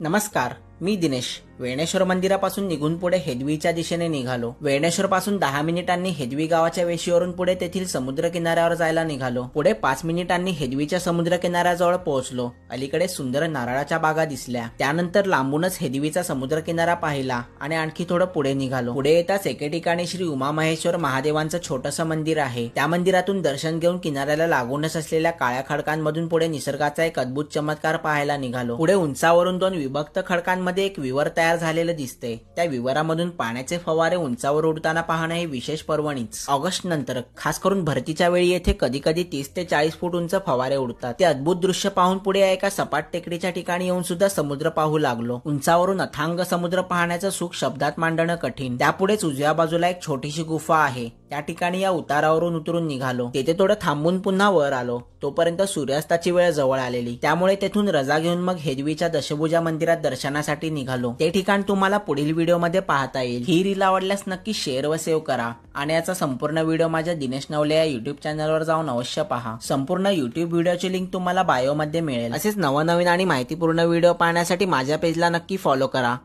नमस्कार, मी दिनेश. वेणेश्वर मंदिरापासून निघून पुढे हेदवीच्या दिशेने निघालो. वेणेश्वर पासून 10 मिनिटांनी हेदवी गावाच्या वेशीवरून पुढे तेथील समुद्र किनाऱ्यावर जायला निघालो. पुढे 5 मिनिटांनी हेदवीच्या समुद्र किनाऱ्याजवळ पोहोचलो. अलीकडे सुंदर नारळाच्या बागा दिसल्या. त्यानंतर लांबूनच हेदवीचा समुद्र किनारा पाहिला आणि आणखी थोडं पुढे निघालो. पुढे येताच एके ठिकाणी श्री उमामहेश्वर महादेवांचं छोटंसं मंदिर आहे. त्या मंदिरातून दर्शन घेऊन किनाऱ्याला लागूनच असलेल्या काळ्या खडकांमधून पुढे निसर्गाचा एक अद्भुत चमत्कार पाहायला निघालो. पुढे उंचावरून 2 विभक्त खडकांमध्ये एक विवर तयार झालेलं दिसते. त्या विवरामधून पाण्याचे फवारे उंचावर उडताना पाहणं हे विशेष पर्वणीच. ऑगस्ट नंतर खास करून भरतीच्या वेळी येथे कधी कधी 30 ते 40 फूट उंच फवारे उडतात. ते अद्भुत दृश्य पाहून पुढे एका सपाट टेकडीच्या ठिकाणी येऊन सुद्धा समुद्र पाहू लागलो. उंचावरून अथांग समुद्र पाहण्याचं सुख शब्दात मांडणं कठीण. त्यापुढेच उजव्या बाजूला एक छोटीशी गुफा आहे. त्या ठिकाणी या उतारावरून उतरून निघालो. तेथे थोडं थांबून पुन्हा वर आलो. तोपर्यंत सूर्यास्ताची वेळ जवळ आलेली. त्यामुळे तेथून रजा घेऊन मग हेदवीच्या दशभुजा मंदिरात दर्शनासाठी निघालो. ते ठिकाण तुम्हाला पुढील व्हिडिओमध्ये पाहता येईल. ही रील आवडल्यास नक्की शेअर व सेव्ह करा आणि याचा संपूर्ण व्हिडिओ माझ्या दिनेश नवले या युट्यूब चॅनलवर जाऊन अवश्य पहा. संपूर्ण युट्यूब व्हिडिओची लिंक तुम्हाला बायोमध्ये मिळेल. असेच नवनवीन आणि माहितीपूर्ण व्हिडिओ पाहण्यासाठी माझ्या पेजला नक्की फॉलो करा.